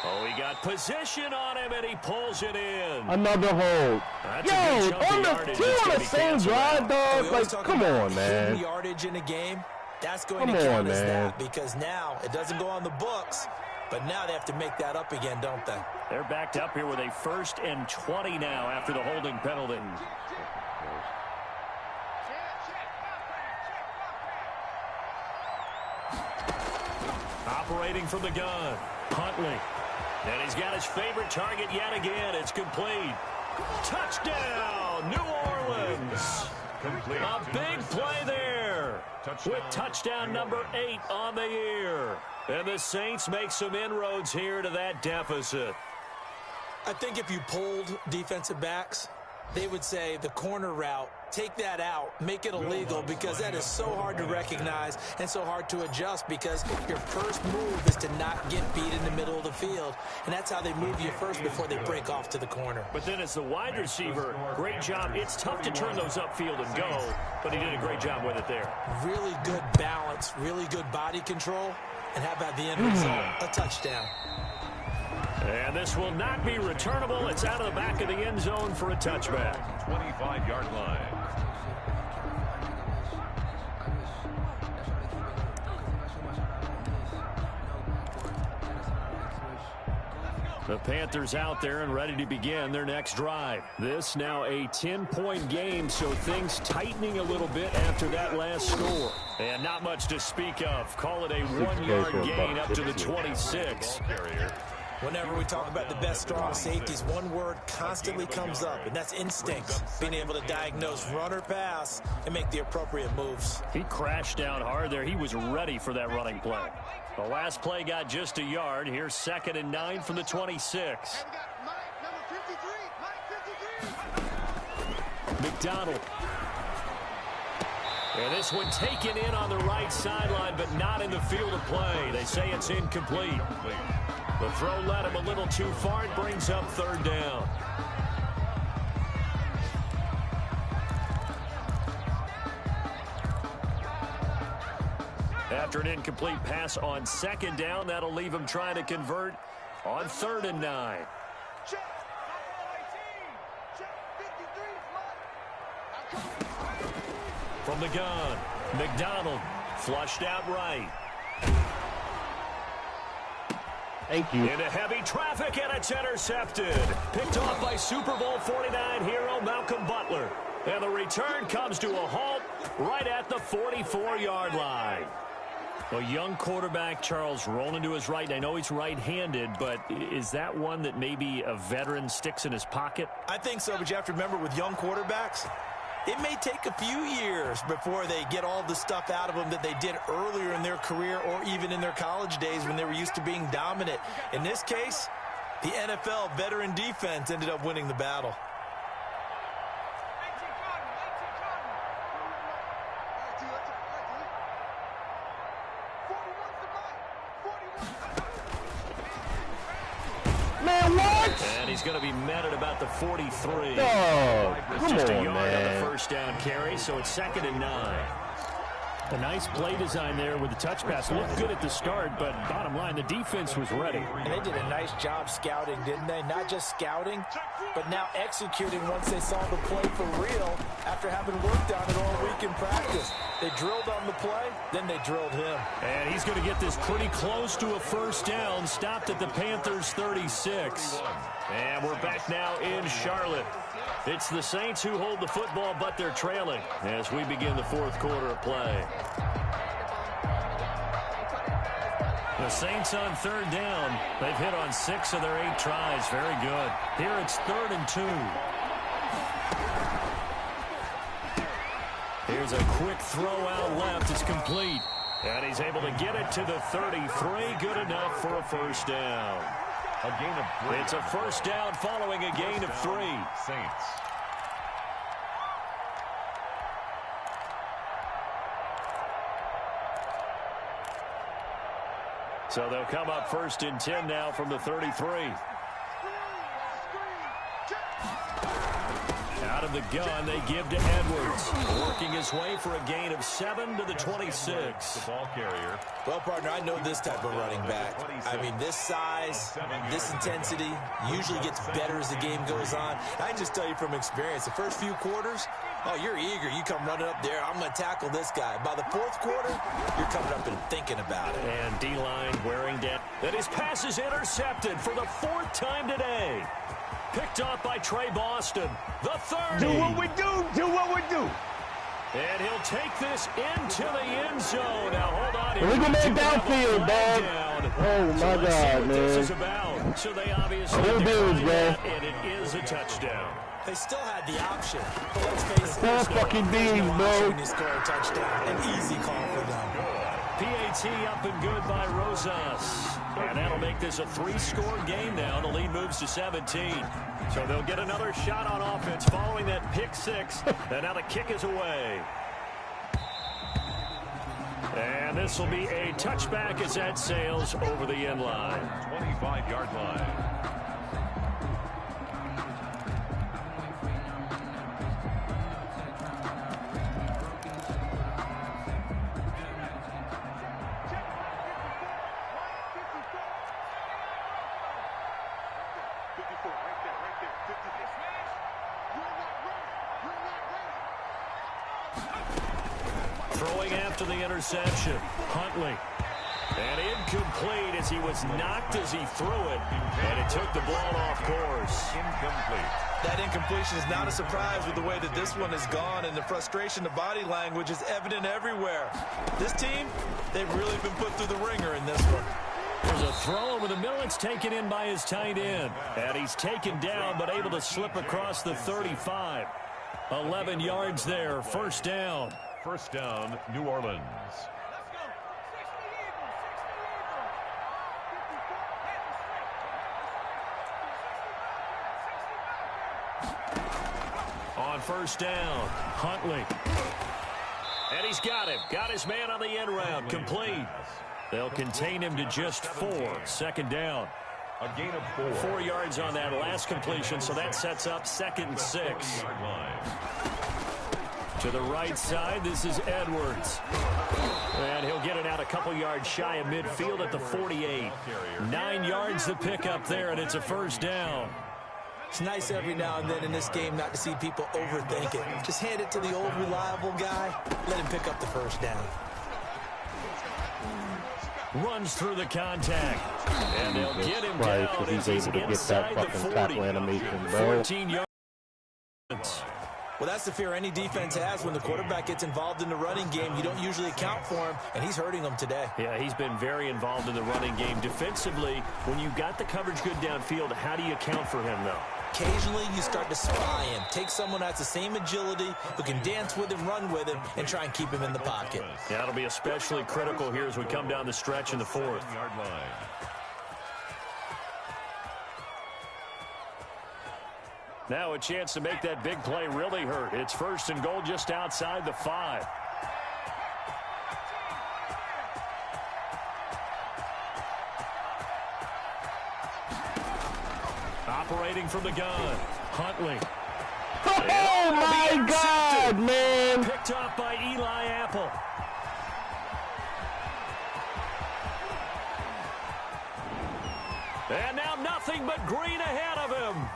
Speaker 1: Oh, he got position on him, and he pulls it in.
Speaker 5: Another hold. Yo, on the same drive, dog. Like, come on, man.
Speaker 3: Yardage in a game, that's going to count as that, because now it doesn't go on the books, but now they have to make that up again, don't they?
Speaker 1: They're backed up here with a 1st and 20 now after the holding penalty. Operating from the gun, Huntley. And he's got his favorite target yet again. It's complete. Touchdown, New Orleans.
Speaker 2: Complete.
Speaker 1: A big play there. With touchdown number 8 on the year. And the Saints make some inroads here to that deficit.
Speaker 3: I think if you polled defensive backs, they would say the corner route, take that out, make it illegal, because that is so hard to recognize and so hard to adjust, because your first move is to not get beat in the middle of the field. And that's how they move you first before they break off to the corner.
Speaker 1: But then as the wide receiver, great job. It's tough to turn those upfield and go, but he did a great job with it there.
Speaker 3: Really good balance, really good body control. And how about the end result? A touchdown.
Speaker 1: And this will not be returnable. It's out of the back of the end zone for a touchback.
Speaker 2: 25-yard line.
Speaker 1: The Panthers out there and ready to begin their next drive. This now a 10-point game, so things tightening a little bit after that last score. And not much to speak of. Call it a 1-yard gain up to the 26.
Speaker 3: Whenever we talk about the best strong safeties, one word constantly comes up, and that's instinct. Being able to diagnose run or pass and make the appropriate moves.
Speaker 1: He crashed down hard there. He was ready for that running play. The last play got just a yard. Here's 2nd and 9 from the 26. McDonald. And this one taken in on the right sideline, but not in the field of play. They say it's incomplete. The throw led him a little too far. It brings up 3rd down. After an incomplete pass on 2nd down, that'll leave him trying to convert on 3rd and 9. From the gun, McDonald flushed out right.
Speaker 5: Thank you.
Speaker 1: Into heavy traffic, and it's intercepted. Picked off by Super Bowl 49 hero Malcolm Butler. And the return comes to a halt right at the 44-yard line. A young quarterback, Charles, rolling to his right. I know he's right-handed, but is that one that maybe a veteran sticks in his pocket?
Speaker 3: I think so, but you have to remember with young quarterbacks, it may take a few years before they get all the stuff out of them that they did earlier in their career or even in their college days when they were used to being dominant. In this case, the NFL veteran defense ended up winning the battle.
Speaker 5: Man, what?
Speaker 1: And he's going to be met at about the 43.
Speaker 5: Oh, come
Speaker 1: Just a
Speaker 5: on,
Speaker 1: yard
Speaker 5: man.
Speaker 1: on the 1st down carry, so it's 2nd and 9. A nice play design there with the touch pass. Looked good at the start, but bottom line, the defense was ready.
Speaker 4: And they did a nice job scouting, didn't they? Not just scouting, but now executing once they saw the play for real after having worked on it all week in practice. They drilled on the play, then they drilled him.
Speaker 1: And he's going to get this pretty close to a 1st down, stopped at the Panthers' 36. And we're back now in Charlotte. It's the Saints who hold the football, but they're trailing as we begin the 4th quarter of play. The Saints on 3rd down. They've hit on 6 of their 8 tries. Very good. Here it's 3rd and 2. Here's a quick throw out left. It's complete. And he's able to get it to the 33. Good enough for a 1st down.
Speaker 2: A gain of 3.
Speaker 1: It's a 1st down following a gain of 3.
Speaker 2: Saints.
Speaker 1: So they'll come up 1st and 10 now from the 33. Out of the gun, they give to Edwards. Working his way for a gain of 7 to the 26.
Speaker 2: The ball carrier.
Speaker 3: Well, partner, I know this type of running back. I mean, this size, this intensity usually gets better as the game goes on. I can just tell you from experience, the first few quarters, oh, you're eager. You come running up there. I'm going to tackle this guy. By the 4th quarter, you're coming up and thinking about it.
Speaker 1: And D-line wearing down. And his pass is intercepted for the 4th time today. Picked off by Trey Boston. The 30.
Speaker 5: Do what we do. Do what we do.
Speaker 1: And he'll take this into the end zone. Now, hold on here.
Speaker 5: We're going to make downfield, dog. Oh, my God, man.
Speaker 1: This is about. So they obviously declined that, and it is a touchdown.
Speaker 3: They still had the option. But let's face it.
Speaker 5: Four fucking beans, bro.
Speaker 3: When you score a touchdown, an easy call for them.
Speaker 1: PAT up and good by Rosas. And that'll make this a 3-score game now. The lead moves to 17. So they'll get another shot on offense following that pick 6. And now the kick is away. And this will be a touchback as that sails over the end line.
Speaker 2: 25-yard line.
Speaker 1: Throwing after the interception. Huntley. And incomplete as he was knocked as he threw it. And it took the ball off course.
Speaker 2: Incomplete.
Speaker 3: That incompletion is not a surprise with the way that this one has gone, and the frustration, the body language is evident everywhere. This team, they've really been put through the ringer in this one.
Speaker 1: There's a throw over the middle. It's taken in by his tight end. And he's taken down but able to slip across the 35. 11 yards there. First down.
Speaker 2: First down, New Orleans.
Speaker 1: On first down, Huntley. And he's got him. Got his man on the end round. Complete. They'll contain him to just 4. Second down.
Speaker 2: A gain of 4.
Speaker 1: 4 yards on that last completion, so that sets up 2nd and 6. To the right side, this is Edwards. And he'll get it out a couple yards shy of midfield at the 48. 9 yards to pick up there, and it's a first down.
Speaker 3: It's nice every now and then in this game not to see people overthink it. Just hand it to the old reliable guy. Let him pick up the first down.
Speaker 1: Runs through the contact. And they'll get him down as he's
Speaker 5: able to get that fucking tackle animation, bro.
Speaker 1: 14 yards.
Speaker 3: Well, that's the fear any defense has when the quarterback gets involved in the running game. You don't usually account for him, and he's hurting them today.
Speaker 1: Yeah, he's been very involved in the running game. Defensively, when you got the coverage good downfield, how do you account for him, though?
Speaker 3: Occasionally, you start to spy him. Take someone that's the same agility, who can dance with him, run with him, and try and keep him in the pocket.
Speaker 1: Yeah, that'll be especially critical here as we come down the stretch in the 4th.
Speaker 2: Yard line.
Speaker 1: Now a chance to make that big play really hurt. It's 1st and goal just outside the 5. Operating from the gun, Huntley.
Speaker 5: Oh, my God, man.
Speaker 1: Picked off by Eli Apple. And now nothing but green ahead of him.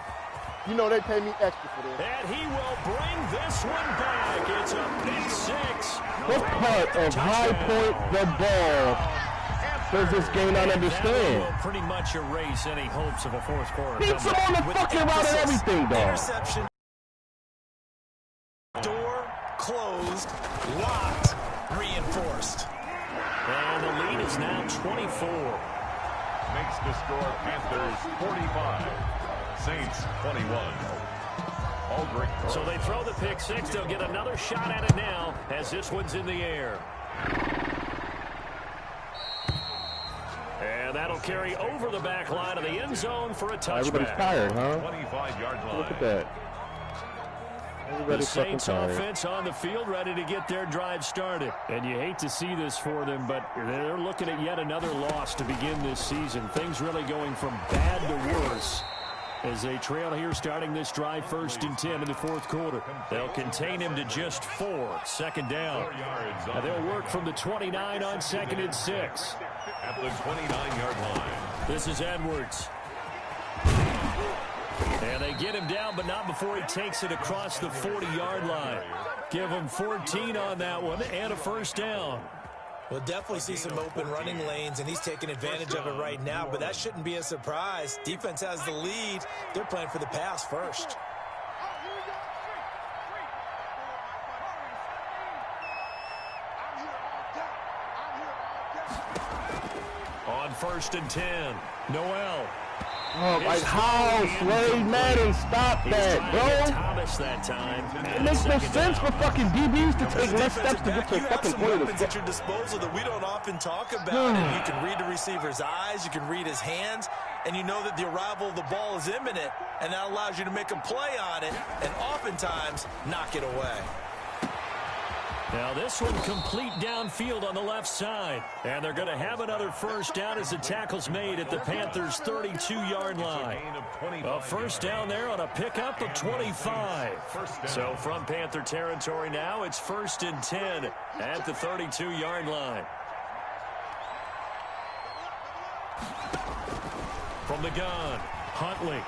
Speaker 7: You know they pay me extra for this.
Speaker 1: And he will bring this one back. It's a big 6.
Speaker 5: What part of High Point the ball does this game not understand?
Speaker 1: That will pretty much erase any hopes of a 4th quarter.
Speaker 5: Beats him on the fucking route and everything, dog.
Speaker 3: Interception. Door closed, locked, reinforced.
Speaker 1: And the lead is now 24.
Speaker 2: Makes the score Panthers 45. Saints 21. Aldrich.
Speaker 1: So they throw the pick 6. They'll get another shot at it now as this one's in the air. And that'll carry over the back line of the end zone for a touchback.
Speaker 5: Everybody's tired, huh?
Speaker 2: 25-yard line.
Speaker 5: Look at that.
Speaker 1: The Saints offense on the field ready to get their drive started. And you hate to see this for them, but they're looking at yet another loss to begin this season. Things really going from bad to worse as they trail here starting this drive 1st and 10 in the 4th quarter. They'll contain him to just 4. Second down. And they'll work from the 29 on 2nd and 6.
Speaker 2: At the 29-yard line.
Speaker 1: This is Edwards. And they get him down, but not before he takes it across the 40-yard line. Give him 14 on that one and a first down.
Speaker 3: We'll definitely see some open running lanes, and he's taking advantage of it right now, but that shouldn't be a surprise. Defense has the lead. They're playing for the pass first.
Speaker 1: On 1st and 10, Noel.
Speaker 5: Oh, like how? Slade Madden, stop that, bro.
Speaker 1: Thomas that time.
Speaker 5: It makes no sense for fucking DBs to take less steps to get to a fucking point of
Speaker 3: at your disposal that we don't often talk about. And you can read the receiver's eyes, you can read his hands, and you know that the arrival of the ball is imminent, and that allows you to make a play on it and oftentimes knock it away.
Speaker 1: Now this one complete downfield on the left side. And they're going to have another first down as the tackle's made at the Panthers' 32-yard line. A first down there on a pickup of 25. So from Panther territory now, it's 1st and 10 at the 32-yard line. From the gun, Huntley.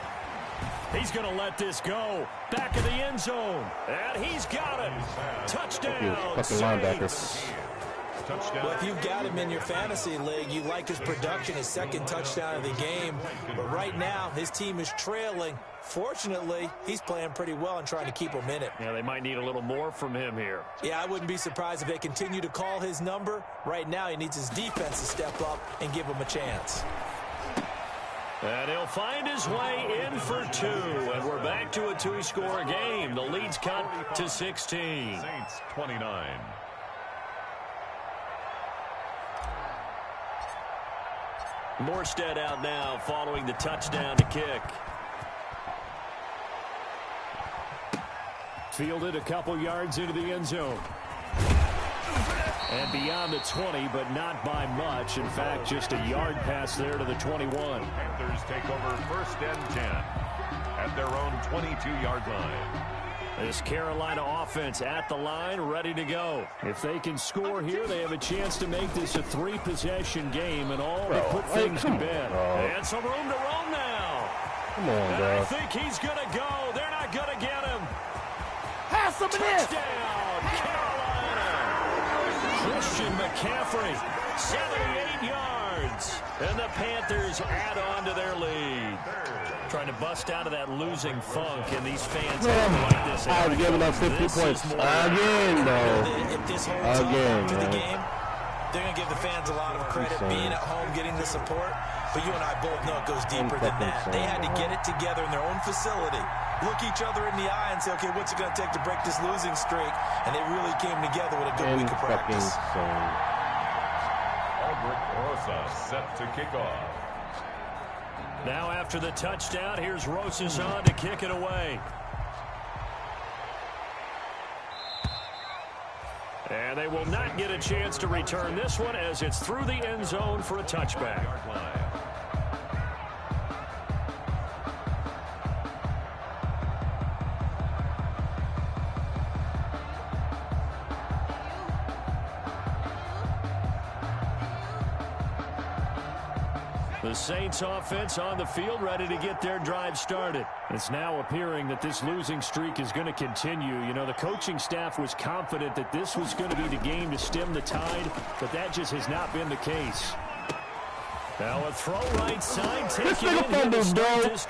Speaker 1: He's going to let this go. Back of the end zone. And he's got it. Touchdown,
Speaker 5: fucking linebacker.
Speaker 2: touchdown.
Speaker 3: Well, if you've got him in your fantasy league, you like his production, his second touchdown of the game. But right now, his team is trailing. Fortunately, he's playing pretty well and trying to keep him in it.
Speaker 1: Yeah, they might need a little more from him here.
Speaker 3: Yeah, I wouldn't be surprised if they continue to call his number. Right now, he needs his defense to step up and give him a chance.
Speaker 1: And he'll find his way in for 2. And we're back to a 2-score game. The lead's cut to 16.
Speaker 2: Saints 29.
Speaker 1: Morstead out now following the touchdown to kick. Fielded a couple yards into the end zone. And beyond the 20, but not by much. In fact, just a yard pass there to the 21.
Speaker 2: Panthers take over 1st and 10 at their own 22-yard line.
Speaker 1: This Carolina offense at the line, ready to go. If they can score here, they have a chance to make this a 3-possession game and all to put things to bed. And some room to roam now.
Speaker 5: Come on, bro.
Speaker 1: I think he's going to go. They're not going to get him.
Speaker 5: Pass him in.
Speaker 1: Touchdown, Carolina. Christian McCaffrey, 78 yards. And the Panthers add on to their lead. Trying to bust out of that losing funk, and these fans like this.
Speaker 5: I've given up 50 points again, though.
Speaker 3: If this holds up after the game, they're going to give the fans a lot of credit being at home, getting the support. But you and I both know it goes deeper than that. They had to get it together in their own facility, look each other in the eye and say, okay, what's it going to take to break this losing streak? And they really came together with a good week of practice.
Speaker 2: Albert Rosa set to kick off.
Speaker 1: Now after the touchdown, here's Rosas on to kick it away. And they will not get a chance to return this one as it's through the end zone for a touchback. The Saints offense on the field ready to get their drive started. It's now appearing that this losing streak is going to continue. You know, the coaching staff was confident that this was going to be the game to stem the tide, but that just has not been the case. Now a throw right side.
Speaker 5: This nigga fumbles, bro. This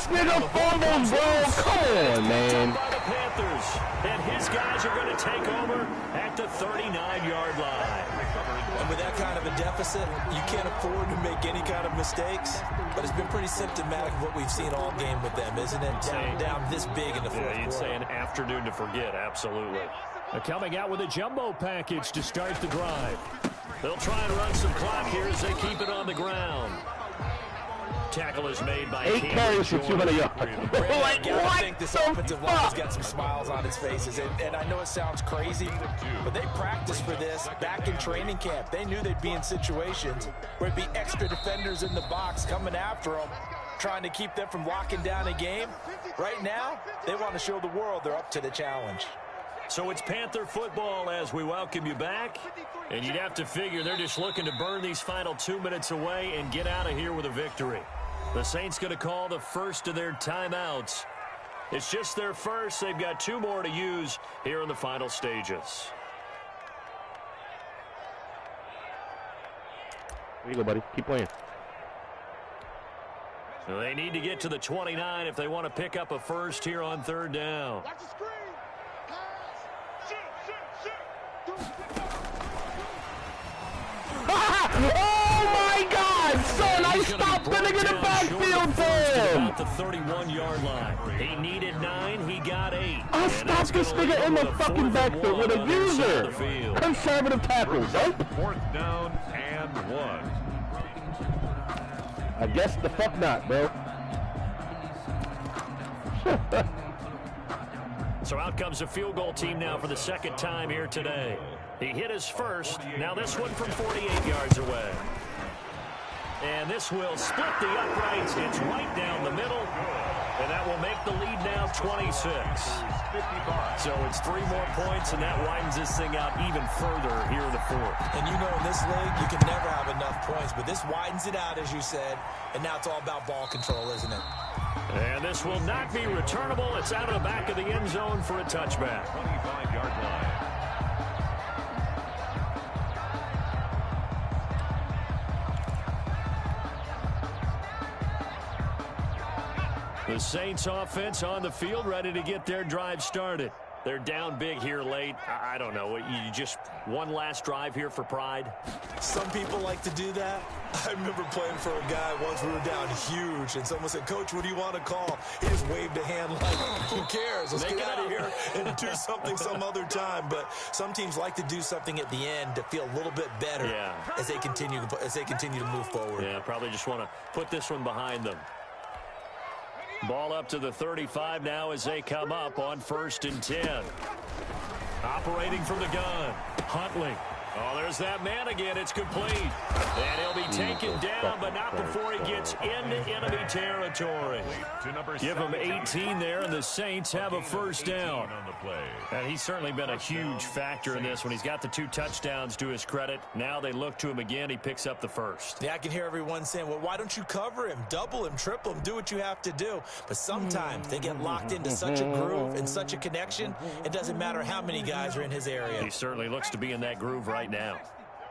Speaker 5: nigga fumbles, bro. Come on, man.
Speaker 1: By the Panthers. And his guys are going to take over at the 39-yard line.
Speaker 3: And with that kind of a deficit, you can't afford to make any kind of mistakes. But it's been pretty symptomatic of what we've seen all game with them, isn't it? Down this big in the fourth quarter.
Speaker 1: You'd say an afternoon to forget, absolutely. They're coming out with a jumbo package to start the drive. They'll try and run some clock here as they keep it on the ground. Tackle is made by
Speaker 5: 8 carries for 200 yards.
Speaker 3: I think this offensive line's got some smiles on its faces. And I know it sounds crazy, but they practiced for this back in training camp. They knew they'd be in situations where it'd be extra defenders in the box coming after them, trying to keep them from locking down a game. Right now, they want to show the world they're up to the challenge.
Speaker 1: So it's Panther football as we welcome you back. And you'd have to figure they're just looking to burn these final 2 minutes away and get out of here with a victory. The Saints going to call the first of their timeouts. It's just their first. They've got 2 more to use here in the final stages.
Speaker 5: There you go, buddy. Keep playing.
Speaker 1: So they need to get to the 29 if they want to pick up a first here on 3rd down.
Speaker 6: Watch the screen.
Speaker 5: Oh my God, son! I stopped running in the backfield for him.
Speaker 1: About the 31-yard line. He needed 9. He got 8.
Speaker 5: I stopped this nigga in the fucking backfield with a user. Conservative tackle. Nope.
Speaker 2: 4th down and 1.
Speaker 5: I guess the fuck not, bro.
Speaker 1: So out comes a field goal team now for the 2nd time here today. He hit his first. Now this one from 48 yards away. And this will split the uprights. It's right down the middle. And that will make the lead now 26. So it's 3 more points, and that widens this thing out even further here in the 4th.
Speaker 3: And you know in this league, you can never have enough points. But this widens it out, as you said. And now it's all about ball control, isn't it?
Speaker 1: And this will not be returnable. It's out of the back of the end zone for a touchback.
Speaker 2: 25-yard line.
Speaker 1: The Saints offense on the field, ready to get their drive started. They're down big here late. I don't know. You just one last drive here for pride?
Speaker 3: Some people like to do that. I remember playing for a guy once. We were down huge, and someone said, "Coach, what do you want to call?" He just waved a hand like, "Who cares? Let's get out of here and do something some other time." But some teams like to do something at the end to feel a little bit better as they continue to move forward.
Speaker 1: Yeah, probably just want to put this one behind them. Ball up to the 35 now as they come up on 1st and 10. Operating from the gun, Huntley. Oh, there's that man again. It's complete. And he'll be taken down, but not before he gets into enemy territory. Give him 18 there, and the Saints have a first down. And he's certainly been a huge factor in this when he's got the 2 touchdowns to his credit. Now they look to him again. He picks up the first.
Speaker 3: Yeah, I can hear everyone saying, well, why don't you cover him, double him, triple him, do what you have to do. But sometimes they get locked into such a groove and such a connection, it doesn't matter how many guys are in his area.
Speaker 1: He certainly looks to be in that groove right now.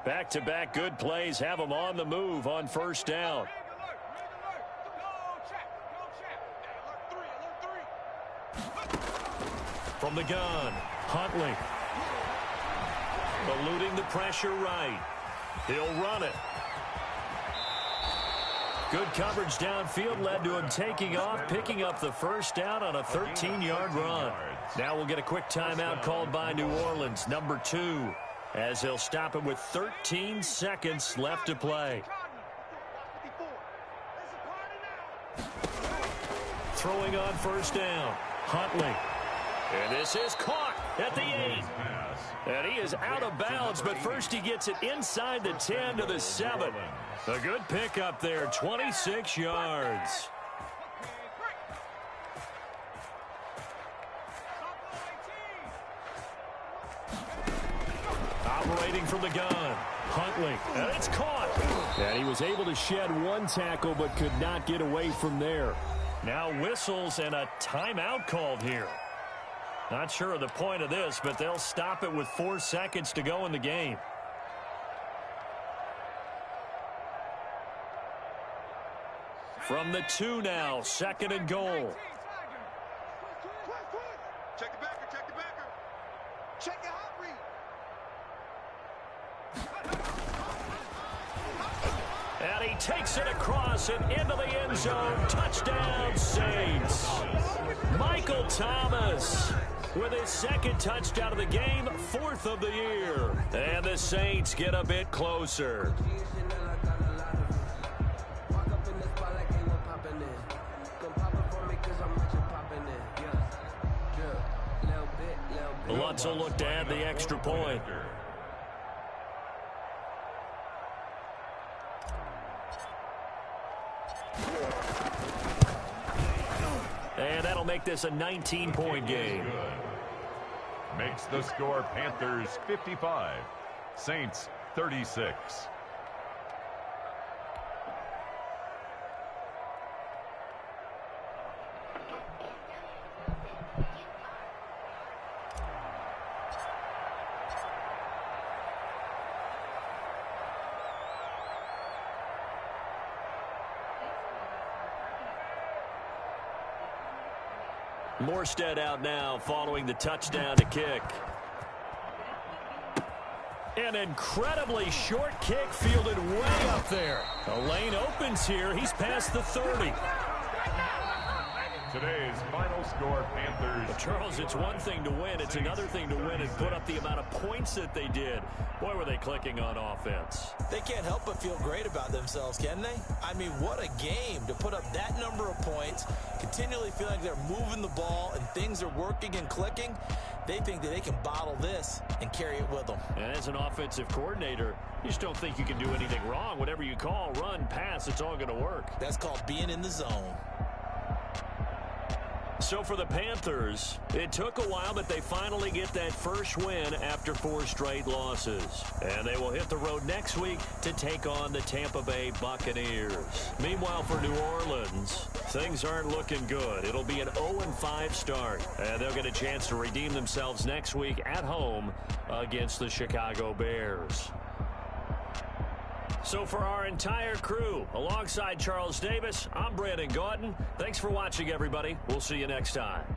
Speaker 1: Back-to-back good plays have him on the move on 1st down. From the gun, Huntley. Eluding the pressure right. He'll run it. Good coverage downfield led to him taking off, picking up the first down on a 13-yard run. Now we'll get a quick timeout called by New Orleans, number 2, as they'll stop him with 13 seconds left to play. Throwing on 1st down, Huntley. And this is caught at the 8. And he is out of bounds, but first he gets it inside the 10 to the 7. A good pickup there, 26 yards. Operating from the gun, Huntley, and it's caught. And he was able to shed 1 tackle, but could not get away from there. Now whistles and a timeout called here. Not sure of the point of this, but they'll stop it with 4 seconds to go in the game. From the 2 now, 2nd and goal.
Speaker 6: Check the backer, check the backer. Check the hot read.
Speaker 1: And he takes it across and into the end zone. Touchdown, Saints. Michael Thomas with his 2nd touchdown of the game, 4th of the year. And the Saints get a bit closer. Lutz will look to add the extra point. And that'll make this a 19-point game.
Speaker 2: Makes the score Panthers 55, Saints 36.
Speaker 1: Morstead out now following the touchdown to kick. An incredibly short kick fielded way up there. The lane opens here. He's past the 30.
Speaker 2: Today's final score, Panthers.
Speaker 1: But Charles, it's one thing to win. It's another thing to win and put up the amount of points that they did. Boy, were they clicking on offense.
Speaker 3: They can't help but feel great about themselves, can they? I mean, what a game to put up that number of points, continually feeling like they're moving the ball and things are working and clicking. They think that they can bottle this and carry it with them.
Speaker 1: And as an offensive coordinator, you just don't think you can do anything wrong. Whatever you call, run, pass, it's all going to work.
Speaker 3: That's called being in the zone.
Speaker 1: So for the Panthers, it took a while, but they finally get that first win after 4 straight losses. And they will hit the road next week to take on the Tampa Bay Buccaneers. Meanwhile, for New Orleans, things aren't looking good. It'll be an 0-5 start, and they'll get a chance to redeem themselves next week at home against the Chicago Bears. So for our entire crew, alongside Charles Davis, I'm Brandon Gaudin. Thanks for watching, everybody. We'll see you next time.